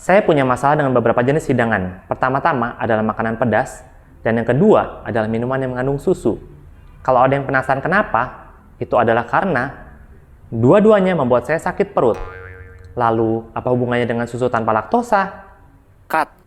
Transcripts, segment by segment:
Saya punya masalah dengan beberapa jenis hidangan. Pertama-tama adalah makanan pedas, dan yang kedua adalah minuman yang mengandung susu. Kalau ada yang penasaran kenapa, itu adalah karena dua-duanya membuat saya sakit perut. Lalu, apa hubungannya dengan susu tanpa laktosa? Cut!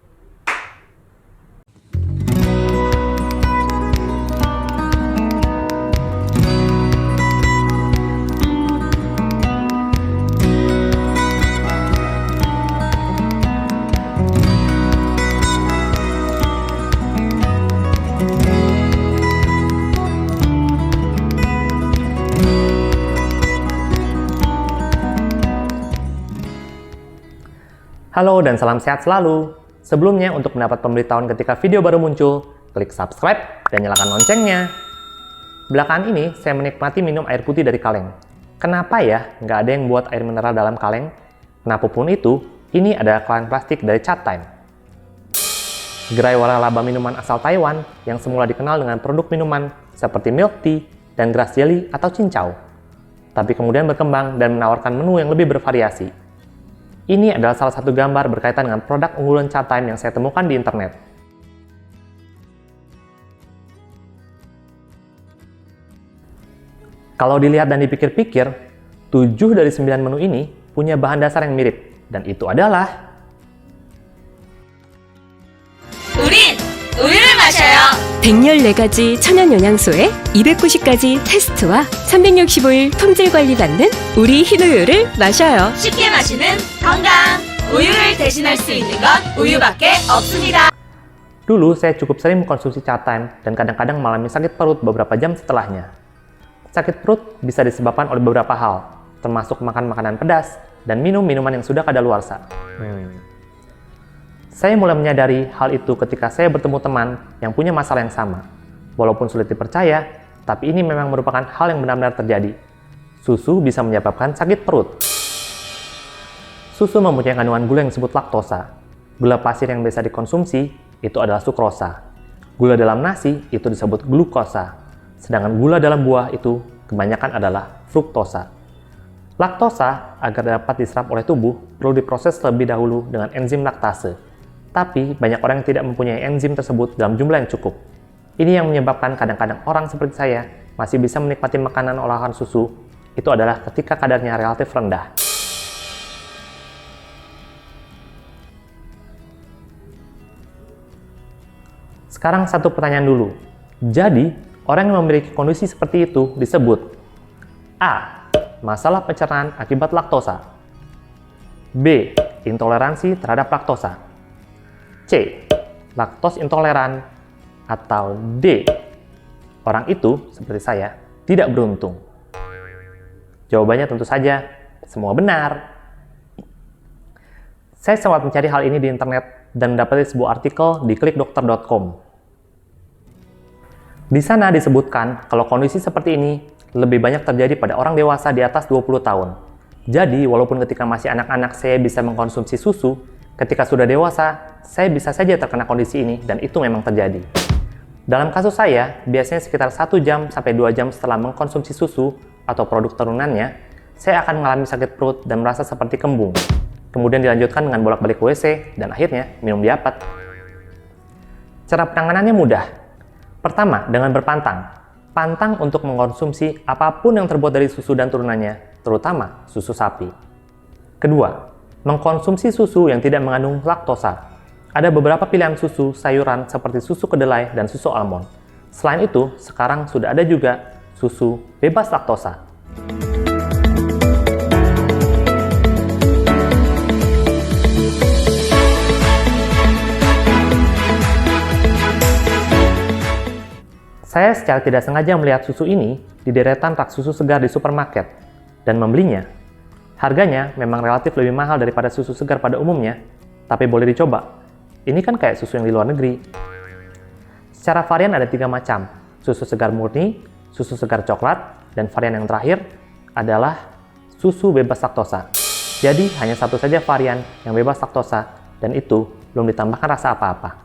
Halo dan salam sehat selalu. Sebelumnya, untuk mendapat pemberitahuan ketika video baru muncul, klik subscribe dan nyalakan loncengnya. Belakangan ini, saya menikmati minum air putih dari kaleng. Kenapa ya nggak ada yang buat air mineral dalam kaleng? Kenapapun itu, ini adalah kaleng plastik dari Chatime. Gerai waralaba minuman asal Taiwan yang semula dikenal dengan produk minuman seperti milk tea dan grass jelly atau cincau. Tapi kemudian berkembang dan menawarkan menu yang lebih bervariasi. Ini adalah salah satu gambar berkaitan dengan produk unggulan Chatime yang saya temukan di internet. Kalau dilihat dan dipikir-pikir, 7 dari 9 menu ini punya bahan dasar yang mirip, dan itu adalah 우린 우유를 마셔요. 114가지 천연 영양소에 290가지 테스트와 365일 품질 관리 받는 우리 흰우유를 마셔요. 쉽게 마시는 건강. 우유를 대신할 수 있는 건 우유밖에 없습니다. Dulu saya cukup sering mengkonsumsi Chatime dan kadang-kadang mengalami sakit perut beberapa jam setelahnya. Sakit perut bisa disebabkan oleh beberapa hal, termasuk makan makanan pedas dan minum minuman yang sudah kadaluarsa. Saya mulai menyadari hal itu ketika saya bertemu teman yang punya masalah yang sama. Walaupun sulit dipercaya, tapi ini memang merupakan hal yang benar-benar terjadi. Susu bisa menyebabkan sakit perut. Susu mempunyai kandungan gula yang disebut laktosa. Gula pasir yang biasa dikonsumsi itu adalah sukrosa. Gula dalam nasi itu disebut glukosa. Sedangkan gula dalam buah itu kebanyakan adalah fruktosa. Laktosa, agar dapat diserap oleh tubuh, perlu diproses terlebih dahulu dengan enzim laktase. Tapi, banyak orang yang tidak mempunyai enzim tersebut dalam jumlah yang cukup. Ini yang menyebabkan kadang-kadang orang seperti saya masih bisa menikmati makanan olahan susu, itu adalah ketika kadarnya relatif rendah. Sekarang satu pertanyaan dulu. Jadi, orang yang memiliki kondisi seperti itu disebut A. Masalah pencernaan akibat laktosa. B. Intoleransi terhadap laktosa. C. Laktos intoleran. Atau D. Orang itu, seperti saya, tidak beruntung. Jawabannya tentu saja, semua benar. Saya sempat mencari hal ini di internet dan mendapati sebuah artikel di klikdokter.com. Di sana disebutkan kalau kondisi seperti ini lebih banyak terjadi pada orang dewasa di atas 20 tahun. Jadi, walaupun ketika masih anak-anak saya bisa mengkonsumsi susu, ketika sudah dewasa, saya bisa saja terkena kondisi ini dan itu memang terjadi. Dalam kasus saya, biasanya sekitar 1 jam sampai 2 jam setelah mengkonsumsi susu atau produk turunannya, saya akan mengalami sakit perut dan merasa seperti kembung. Kemudian dilanjutkan dengan bolak-balik WC dan akhirnya minum diapet. Cara penanganannya mudah. Pertama, dengan berpantang. Pantang untuk mengkonsumsi apapun yang terbuat dari susu dan turunannya, terutama susu sapi. Kedua, mengkonsumsi susu yang tidak mengandung laktosa. Ada beberapa pilihan susu sayuran seperti susu kedelai dan susu almond. Selain itu, sekarang sudah ada juga susu bebas laktosa. Saya secara tidak sengaja melihat susu ini di deretan rak susu segar di supermarket dan membelinya. Harganya memang relatif lebih mahal daripada susu segar pada umumnya, tapi boleh dicoba. Ini kan kayak susu yang di luar negeri. Secara varian ada 3 macam, susu segar murni, susu segar coklat, dan varian yang terakhir adalah susu bebas laktosa. Jadi hanya satu saja varian yang bebas laktosa, dan itu belum ditambahkan rasa apa-apa.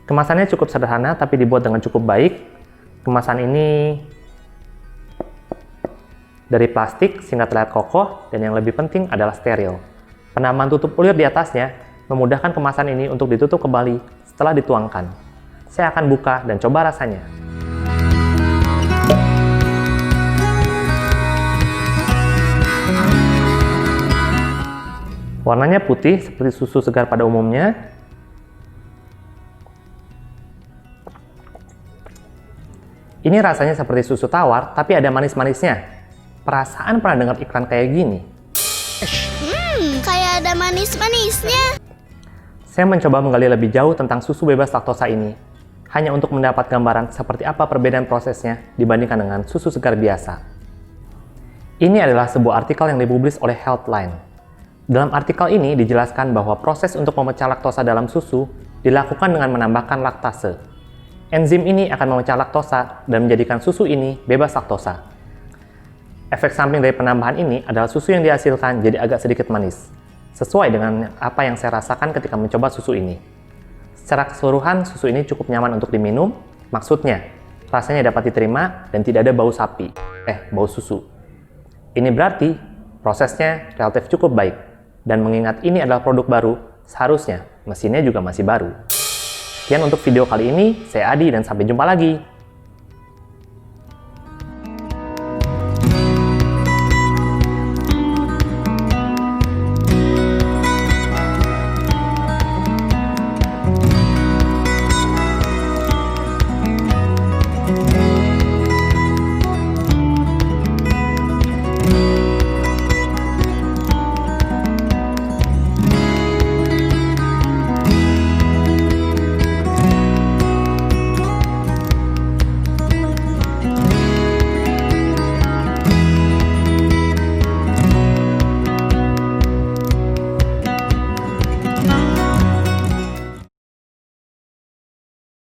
Kemasannya cukup sederhana tapi dibuat dengan cukup baik. Kemasan ini dari plastik sehingga terlihat kokoh dan yang lebih penting adalah steril. Penambahan tutup ulir di atasnya memudahkan kemasan ini untuk ditutup kembali setelah dituangkan. Saya akan buka dan coba rasanya. Warnanya putih seperti susu segar pada umumnya. Ini rasanya seperti susu tawar, tapi ada manis-manisnya. Perasaan pernah dengar iklan kayak gini? Kayak ada manis-manisnya. Saya mencoba menggali lebih jauh tentang susu bebas laktosa ini, hanya untuk mendapat gambaran seperti apa perbedaan prosesnya dibandingkan dengan susu segar biasa. Ini adalah sebuah artikel yang dipublis oleh Healthline. Dalam artikel ini dijelaskan bahwa proses untuk memecah laktosa dalam susu dilakukan dengan menambahkan laktase. Enzim ini akan memecah laktosa dan menjadikan susu ini bebas laktosa. Efek samping dari penambahan ini adalah susu yang dihasilkan jadi agak sedikit manis, sesuai dengan apa yang saya rasakan ketika mencoba susu ini. Secara keseluruhan, susu ini cukup nyaman untuk diminum, maksudnya rasanya dapat diterima dan tidak ada bau sapi, bau susu. Ini berarti prosesnya relatif cukup baik. Dan mengingat ini adalah produk baru, seharusnya mesinnya juga masih baru. Sekian untuk video kali ini, saya Adi dan sampai jumpa lagi.